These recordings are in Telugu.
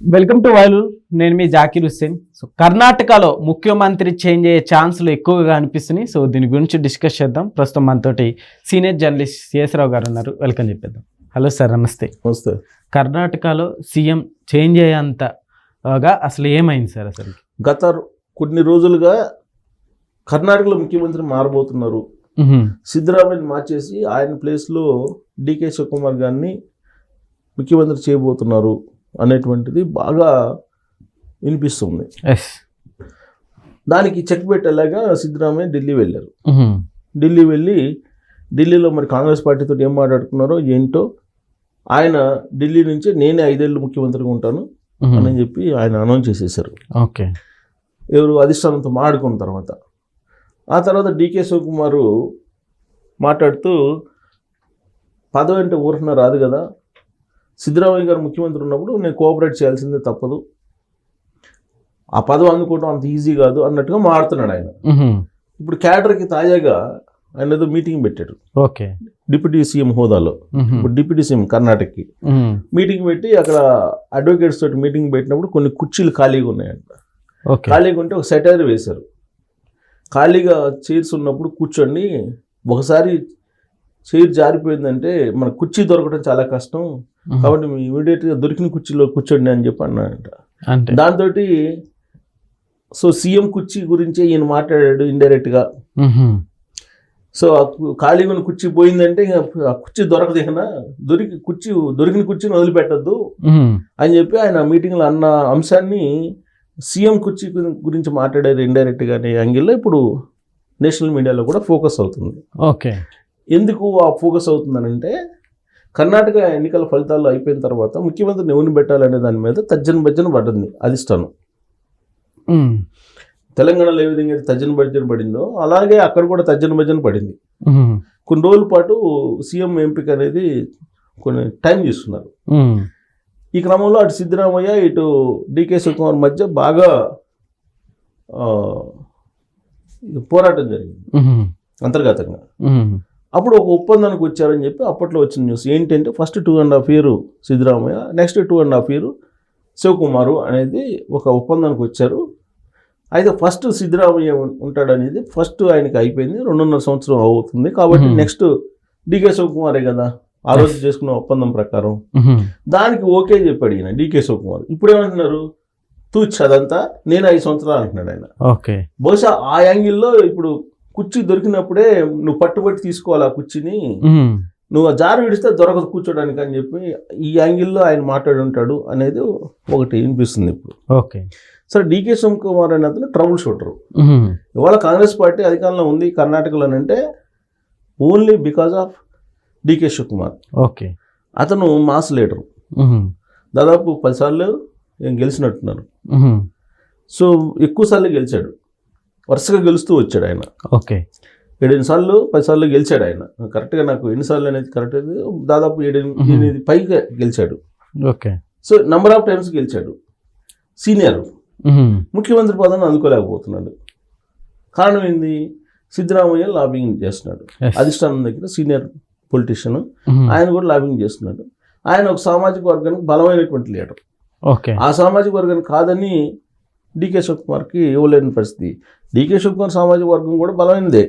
Welcome to వైలు. నేను మీ జాకిర్ హుస్సేన్. సో కర్ణాటకలో ముఖ్యమంత్రి చేంజ్ అయ్యే ఛాన్సులు ఎక్కువగా అనిపిస్తున్నాయి. సో దీని గురించి డిస్కస్ చేద్దాం. ప్రస్తుతం మనతోటి సీనియర్ జర్నలిస్ట్ సిఎస్ రావు గారు ఉన్నారు. వెల్కమ్ చెప్పేద్దాం. హలో సార్, నమస్తే. నమస్తే. కర్ణాటకలో సీఎం చేంజ్ అయ్యేంతగా అసలు ఏమైంది సార్? అసలు గత కొన్ని రోజులుగా కర్ణాటకలో ముఖ్యమంత్రి మారబోతున్నారు. సిద్ధరామయ్యని మార్చేసి ఆయన ప్లేస్లో డికే శివకుమార్ గారిని ముఖ్యమంత్రి చేయబోతున్నారు అనేటువంటిది బాగా వినిపిస్తుంది. దానికి చెక్ పెట్టేలాగా సిద్ధరామయ్య ఢిల్లీ వెళ్ళారు. ఢిల్లీ వెళ్ళి ఢిల్లీలో మరి కాంగ్రెస్ పార్టీతో ఏం మాట్లాడుకున్నారో ఏంటో, ఆయన ఢిల్లీ నుంచి నేనే 5 ఏళ్ళు ముఖ్యమంత్రిగా ఉంటాను అని చెప్పి ఆయన అనౌన్స్ చేసేసారు. ఓకే, ఎవరు అధిష్టానంతో మాట్లాడుకున్న తర్వాత. ఆ తర్వాత డికే శివకుమారు మాట్లాడుతూ, పదవి అంటే ఊరికన రాదు కదా, సిద్ధరామయ్య గారు ముఖ్యమంత్రి ఉన్నప్పుడు నేను కోఆపరేట్ చేయాల్సిందే తప్పదు, ఆ పదవి అందుకోవడం అంత ఈజీ కాదు అన్నట్టుగా మాట్లాడుతున్నాడు ఆయన. ఇప్పుడు క్యాడర్కి తాజాగా ఆయన ఏదో మీటింగ్ పెట్టాడు. ఓకే, డిప్యూటీ సీఎం హోదాలో. ఇప్పుడు డిప్యూటీ సీఎం కర్ణాటకకి మీటింగ్ పెట్టి అక్కడ అడ్వకేట్స్ తోటి మీటింగ్ పెట్టినప్పుడు కొన్ని కుర్చీలు ఖాళీగా ఉన్నాయంట. ఖాళీగా ఉంటే ఒక సెటైర్ వేశారు, ఖాళీగా చైర్స్ ఉన్నప్పుడు కూర్చోండి, ఒకసారి చైర్ జారిపోయిందంటే మన కుర్చీ దొరకడం చాలా కష్టం, కాబట్టి మీ ఇమీడియట్గా దొరికిన కుర్చీలో కూర్చోండి అని చెప్పి అన్నాడంట. దాంతో సో సీఎం కుర్చీ గురించే ఈయన మాట్లాడాడు ఇండైరెక్ట్గా. సో ఖాళీగా ఉన్న కుర్చీ పోయిందంటే ఆ కుర్చీ దొరకదు, ఇకనా దొరికిన కుర్చీని వదిలిపెట్టద్దు అని చెప్పి ఆయన మీటింగ్లో అన్న అంశాన్ని సీఎం కుర్చీ గురించి మాట్లాడారు ఇండైరెక్ట్గా అనే యాంగిల్లో ఇప్పుడు నేషనల్ మీడియాలో కూడా ఫోకస్ అవుతుంది. ఓకే, ఎందుకు ఆ ఫోకస్ అవుతుందనంటే, కర్ణాటక ఎన్నికల ఫలితాలు అయిపోయిన తర్వాత ముఖ్యమంత్రిని ఎవరిని పెట్టాలనే దాని మీద తర్జన పడింది అధిష్టానం. తెలంగాణలో ఏ విధంగా అయితే తర్జన పడిందో అలాగే అక్కడ కూడా తర్జన పడింది. కొన్ని రోజుల పాటు సీఎం ఎంపిక అనేది కొన్ని టైం తీసుకున్నారు. ఈ క్రమంలో అటు సిద్ధరామయ్య ఇటు డికే శివకుమార్ మధ్య బాగా పోరాటం జరిగింది అంతర్గతంగా. అప్పుడు ఒక ఒప్పందానికి వచ్చారని చెప్పి అప్పట్లో వచ్చిన న్యూస్ ఏంటంటే, first 2.5 years Siddaramaiah, next 2.5 years Shivakumar అనేది ఒక ఒప్పందానికి వచ్చారు. అయితే ఫస్ట్ సిద్ధరామయ్య ఉంటాడనేది ఫస్ట్ ఆయనకి అయిపోయింది, 2.5 సంవత్సరం అవుతుంది. కాబట్టి నెక్స్ట్ డికే శివకుమారే కదా ఆ రోజు చేసుకున్న ఒప్పందం ప్రకారం. దానికి ఓకే చెప్పాడు ఈయన డికే శివకుమార్. ఇప్పుడు ఏమంటున్నారు, తూచ్ అదంతా నేను 5 సంవత్సరాలు అంటున్నాడు ఆయన. ఓకే, బహుశా ఆ యాంగిల్లో ఇప్పుడు కుర్చీ దొరికినప్పుడే నువ్వు పట్టుబట్టి తీసుకోవాలి ఆ కుర్చీని, నువ్వు ఆ జారు విడిస్తే దొరకదు కూర్చోడానికి అని చెప్పి ఈ యాంగిల్లో ఆయన మాట్లాడి ఉంటాడు అనేది ఒకటి వినిపిస్తుంది ఇప్పుడు. ఓకే, సరే, డికే శివకుమార్ అనే అతను ట్రబుల్ షూటర్. ఇవాళ కాంగ్రెస్ పార్టీ అధికారంలో ఉంది కర్ణాటకలోనంటే only because of DK Shivakumar. Okay, అతను మాస్ లీడరు, దాదాపు 10 సార్లు గెలిచినట్టున్నారు. సో ఎక్కువ సార్లు గెలిచాడు, వరుసగా గెలుస్తూ వచ్చాడు ఆయన. ఓకే, 7 సార్లు 10 సార్లు గెలిచాడు ఆయన. కరెక్ట్గా నాకు ఎన్నిసార్లు అనేది కరెక్ట్, దాదాపు 7-8 పైగా గెలిచాడు. Okay, so number of times గెలిచాడు. సీనియర్, ముఖ్యమంత్రి పదవిని అందుకోలేకపోతున్నాడు. కారణం ఏంది, సిద్ధరామయ్య లాబింగ్ చేస్తున్నాడు అధిష్టానం దగ్గర, సీనియర్ పొలిటీషియన్, ఆయన కూడా లాబింగ్ చేస్తున్నాడు. ఆయన ఒక సామాజిక వర్గానికి బలమైనటువంటి లీడర్. ఓకే, ఆ సామాజిక వర్గానికి కాదని డికే శివకుమార్కి ఇవ్వలేని పరిస్థితి. డికే శివకుమార్ సామాజిక వర్గం కూడా బలమైనదే,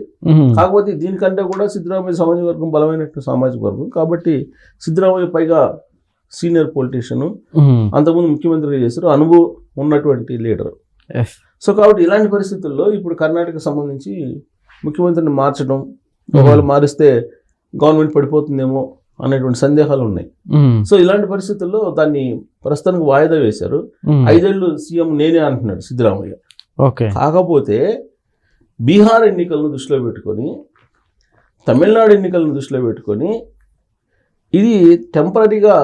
కాకపోతే దీనికంటే కూడా సిద్ధరామయ్య సామాజిక వర్గం బలమైనటువంటి సామాజిక వర్గం. కాబట్టి సిద్ధరామయ్య పైగా సీనియర్ పొలిటీషియన్, అంతకుముందు ముఖ్యమంత్రిగా చేశారు, అనుభవం ఉన్నటువంటి లీడర్. సో కాబట్టి ఇలాంటి పరిస్థితుల్లో ఇప్పుడు కర్ణాటకకు సంబంధించి ముఖ్యమంత్రిని మార్చడం, ఒకవేళ మారిస్తే గవర్నమెంట్ పడిపోతుందేమో అనేటువంటి సందేహాలు ఉన్నాయి. సో ఇలాంటి పరిస్థితుల్లో దాన్ని ప్రస్తుతానికి వాయిదా వేశారు. 5 ఏళ్ళు సీఎం నేనే అంటున్నాడు సిద్ధరామయ్య. ఓకే, కాకపోతే బీహార్ ఎన్నికలను దృష్టిలో పెట్టుకొని, తమిళనాడు ఎన్నికలను దృష్టిలో పెట్టుకొని ఇది టెంపరీగా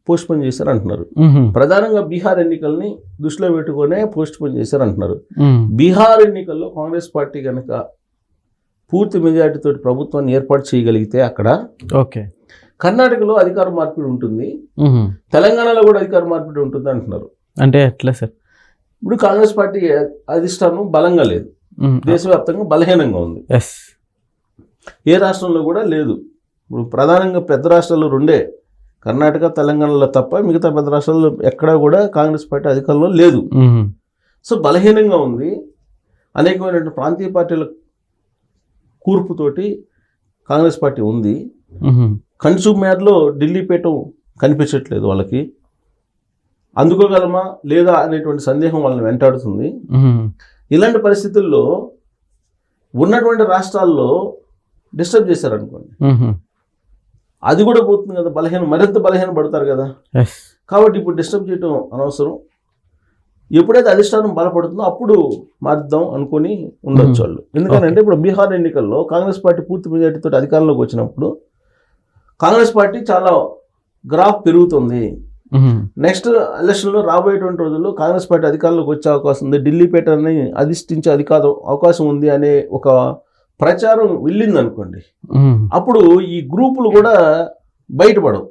పోస్ట్పోన్ చేశారు అంటున్నారు. ప్రధానంగా బీహార్ ఎన్నికల్ని దృష్టిలో పెట్టుకునే పోస్ట్పోన్ చేశారు అంటున్నారు. బీహార్ ఎన్నికల్లో కాంగ్రెస్ పార్టీ కనుక పూర్తి మెజార్టీతో ప్రభుత్వాన్ని ఏర్పాటు చేయగలిగితే అక్కడ ఓకే కర్ణాటకలో అధికార మార్పిడి ఉంటుంది, తెలంగాణలో కూడా అధికార మార్పిడి ఉంటుంది అంటున్నారు. అంటే ఎట్లా సార్? ఇప్పుడు కాంగ్రెస్ పార్టీ అధిష్టానం బలంగా లేదు, దేశవ్యాప్తంగా బలహీనంగా ఉంది. ఏ రాష్ట్రంలో కూడా లేదు. ఇప్పుడు ప్రధానంగా పెద్ద రాష్ట్రాలు 2 కర్ణాటక తెలంగాణలో తప్ప మిగతా పెద్ద రాష్ట్రాల్లో ఎక్కడా కూడా కాంగ్రెస్ పార్టీ అధికారంలో లేదు. సో బలహీనంగా ఉంది. అనేకమైనటువంటి ప్రాంతీయ పార్టీల కూర్పుతోటి కాంగ్రెస్ పార్టీ ఉంది. కన్సూమర్లో ఢిల్లీ పీఠం కనిపించట్లేదు వాళ్ళకి. అందుకోగలమా లేదా అనేటువంటి సందేహం వాళ్ళని వెంటాడుతుంది. ఇలాంటి పరిస్థితుల్లో ఉన్నటువంటి రాష్ట్రాల్లో డిస్టర్బ్ చేశారనుకోండి, అది కూడా పోతుంది కదా, మరింత బలహీన పడతారు కదా. కాబట్టి ఇప్పుడు డిస్టర్బ్ చేయడం అనవసరం. ఎప్పుడైతే అధిష్టానం బలపడుతుందో అప్పుడు మార్దాం అనుకుని ఉండొచ్చు వాళ్ళు. ఎందుకంటే ఇప్పుడు బీహార్ ఎన్నికల్లో కాంగ్రెస్ పార్టీ పూర్తి మెజార్టీతో అధికారంలోకి వచ్చినప్పుడు కాంగ్రెస్ పార్టీ చాలా గ్రాఫ్ పెరుగుతుంది. నెక్స్ట్ ఎలక్షన్లో రాబోయేటువంటి రోజుల్లో కాంగ్రెస్ పార్టీ అధికారంలోకి వచ్చే అవకాశం ఉంది, ఢిల్లీ పేటని అధిష్ఠించే అవకాశం ఉంది అనే ఒక ప్రచారం వెళ్ళింది అనుకోండి, అప్పుడు ఈ గ్రూపులు కూడా బయటపడవు.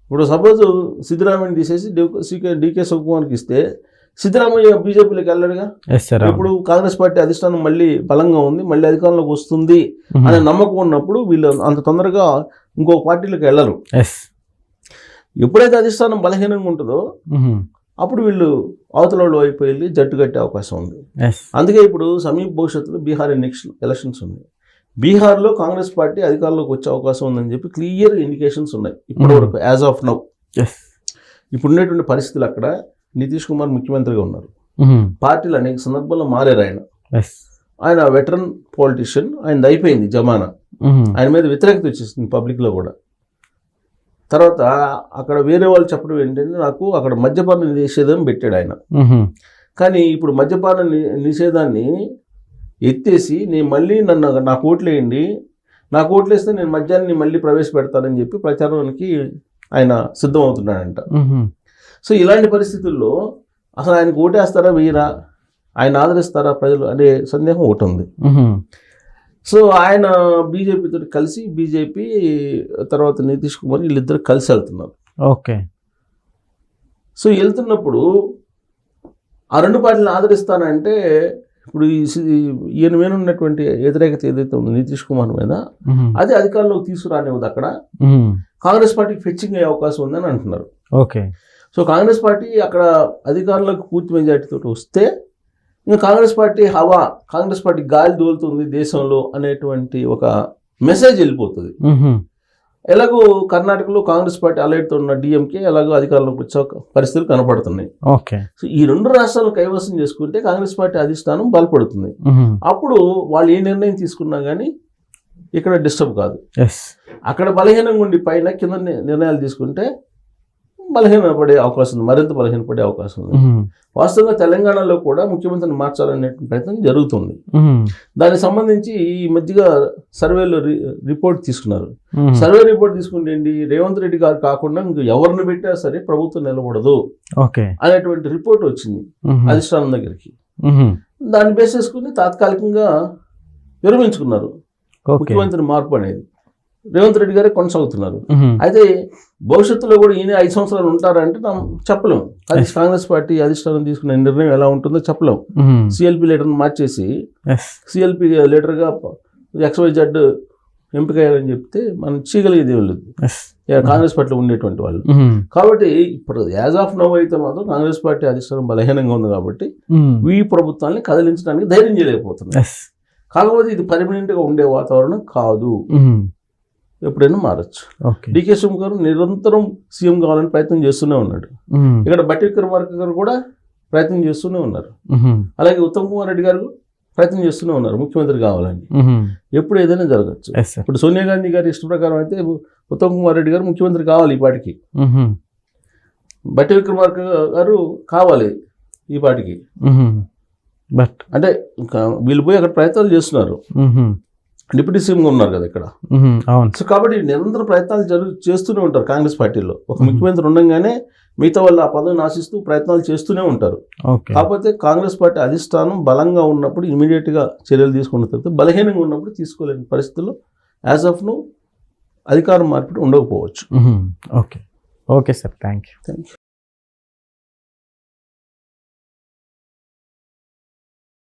ఇప్పుడు సపోజ్ సిద్ధరామయ్యని తీసేసి డికే శివకుమార్కి ఇస్తే సిద్ధరామయ్య బీజేపీలోకి వెళ్ళాడుగా. ఇప్పుడు కాంగ్రెస్ పార్టీ అధిష్టానం మళ్ళీ బలంగా ఉంది, మళ్ళీ అధికారంలోకి వస్తుంది అనే నమ్మకం ఉన్నప్పుడు వీళ్ళు అంత తొందరగా ఇంకో పార్టీలోకి వెళ్ళరు. ఎప్పుడైతే అధిష్టానం బలహీనంగా ఉంటుందో అప్పుడు వీళ్ళు అవతల వాళ్ళు వైపు వెళ్ళి జట్టు కట్టే అవకాశం ఉంది. అందుకే ఇప్పుడు సమీప భవిష్యత్తులో బీహార్ ఎలక్షన్స్ ఉన్నాయి. బీహార్లో కాంగ్రెస్ పార్టీ అధికారంలోకి వచ్చే అవకాశం ఉందని చెప్పి క్లియర్ ఇండికేషన్స్ ఉన్నాయి ఇప్పటివరకు యాజ్ ఆఫ్ నౌ. ఇప్పుడు ఉండేటువంటి పరిస్థితులు అక్కడ నితీష్ కుమార్ ముఖ్యమంత్రిగా ఉన్నారు. పార్టీలు అనేక సందర్భాల్లో మారారు. ఆయన వెటరన్ పాలిటిషియన్, ఆయనది అయిపోయింది జమానా. ఆయన మీద వ్యతిరేకత వచ్చేసింది పబ్లిక్లో కూడా. తర్వాత అక్కడ వేరే వాళ్ళు చెప్పడం ఏంటంటే, నాకు అక్కడ మద్యపాన నిషేధం పెట్టాడు ఆయన. కానీ ఇప్పుడు మద్యపాన నిషేధాన్ని ఎత్తేసి నేను మళ్ళీ నాకు ఓట్లేయండి, నాకు ఓట్లేస్తే నేను మద్యాన్ని మళ్ళీ ప్రవేశపెడతానని చెప్పి ప్రచారానికి ఆయన సిద్ధం అవుతున్నాడంట. సో ఇలాంటి పరిస్థితుల్లో అసలు ఆయనకు ఓటేస్తారా వేయరా, ఆయన ఆదరిస్తారా ప్రజలు అనే సందేహం ఒకటి ఉంది. సో ఆయన బీజేపీతో కలిసి, బీజేపీ తర్వాత నితీష్ కుమార్ వీళ్ళిద్దరు కలిసి వెళ్తున్నారు. ఓకే. సో వెళ్తున్నప్పుడు ఆ రెండు పార్టీలను ఆదరిస్తానంటే ఇప్పుడు ఈయన మీద ఉన్నటువంటి వ్యతిరేకత ఏదైతే ఉందో నితీష్ కుమార్ మీద, అది అధికారంలోకి తీసుకురానివ్వదు. అక్కడ కాంగ్రెస్ పార్టీకి ఫెచ్చింగ్ అయ్యే అవకాశం ఉందని అంటున్నారు. ఓకే. సో కాంగ్రెస్ పార్టీ అక్కడ అధికారంలోకి పూర్తి మెజార్టీతో వస్తే ఇంకా కాంగ్రెస్ పార్టీ కాంగ్రెస్ పార్టీ గాలి దోలుతుంది దేశంలో అనేటువంటి ఒక మెసేజ్ వెళ్ళిపోతుంది. ఎలాగో కర్ణాటకలో కాంగ్రెస్ పార్టీ అలైడ్తో ఉన్న డిఎంకే ఎలాగో అధికారంలోకి వచ్చే పరిస్థితులు కనపడుతున్నాయి. ఓకే. సో ఈ రెండు రాష్ట్రాలను కైవసం చేసుకుంటే కాంగ్రెస్ పార్టీ అధిష్టానం బలపడుతుంది. అప్పుడు వాళ్ళు ఏ నిర్ణయం తీసుకున్నా కానీ ఇక్కడ డిస్టర్బ్ కాదు. అక్కడ బలహీనంగా ఉండి పైన కింద నిర్ణయాలు తీసుకుంటే బలహీనపడే అవకాశం ఉంది, మరింత బలహీనపడే అవకాశం ఉంది. వాస్తవంగా తెలంగాణలో కూడా ముఖ్యమంత్రిని మార్చాలనే ప్రయత్నం జరుగుతుంది. దానికి సంబంధించి ఈ మధ్యగా సర్వేలో రిపోర్ట్ తీసుకున్నారు. సర్వే రిపోర్ట్ తీసుకుంటే ఏంటి, రేవంత్ రెడ్డి గారు కాకుండా ఇంక ఎవరిని పెట్టా సరే ప్రభుత్వం నిలబడదు అనేటువంటి రిపోర్ట్ వచ్చింది అధిష్టానం దగ్గరికి. దాన్ని బేస్ చేసుకుని తాత్కాలికంగా విరమించుకున్నారు ముఖ్యమంత్రి మార్పు అనేది. రేవంత్ రెడ్డి గారే కొనసాగుతున్నారు. అయితే భవిష్యత్తులో కూడా ఈయన 5 సంవత్సరాలు ఉంటారంటే చెప్పలేము. అది కాంగ్రెస్ పార్టీ అధిష్టానం తీసుకునే నిర్ణయం ఎలా ఉంటుందో చెప్పలేము. సిఎల్పి లీడర్ని మార్చేసి సిఎల్పి లీడర్గా XYZ ఎంపిక అయ్యారని చెప్తే మనం చేయగలిగేది ఏం లేదు కాంగ్రెస్ పార్టీలో ఉండేటువంటి వాళ్ళు. కాబట్టి ఇప్పుడు యాజ్ ఆఫ్ నౌ అయితే మాత్రం కాంగ్రెస్ పార్టీ అధిష్టానం బలహీనంగా ఉంది కాబట్టి ఈ ప్రభుత్వాన్ని కదిలించడానికి ధైర్యం చేయలేకపోతుంది. కాకపోతే ఇది పర్మనెంట్గా ఉండే వాతావరణం కాదు, ఎప్పుడైనా మారచ్చు. డికే శివకుమార్ నిరంతరం సీఎం కావాలని ప్రయత్నం చేస్తూనే ఉన్నాడు. ఇక్కడ బట్టి విక్రమార్క గారు కూడా ప్రయత్నం చేస్తూనే ఉన్నారు. అలాగే ఉత్తమ్ కుమార్ రెడ్డి గారు ప్రయత్నం చేస్తూనే ఉన్నారు ముఖ్యమంత్రి కావాలని. ఎప్పుడు ఏదైనా జరగచ్చు. ఇప్పుడు సోనియా గాంధీ గారి ఇష్ట ప్రకారం అయితే ఉత్తమ్ కుమార్ రెడ్డి గారు ముఖ్యమంత్రి కావాలి ఈ పాటికి, బట్టి విక్రమార్క గారు కావాలి ఈ పాటికి. అంటే వీళ్ళు పోయి అక్కడ ప్రయత్నాలు చేస్తున్నారు. డిప్యూటీ సీఎంగా ఉన్నారు కదా ఇక్కడ. సో కాబట్టి నిరంతర ప్రయత్నాలు చేస్తూనే ఉంటారు కాంగ్రెస్ పార్టీలో. ఒక ముఖ్యమంత్రి ఉండగానే మిగతా వాళ్ళు ఆ పదవిని ఆశిస్తూ ప్రయత్నాలు చేస్తూనే ఉంటారు. కాకపోతే కాంగ్రెస్ పార్టీ అధిష్టానం బలంగా ఉన్నప్పుడు ఇమీడియట్గా చర్యలు తీసుకున్న తర్వాత, బలహీనంగా ఉన్నప్పుడు తీసుకోలేని పరిస్థితుల్లో యాజ్ ఆఫ్ ను అధికారం మార్పిడి ఉండకపోవచ్చు. Okay sir, thank you.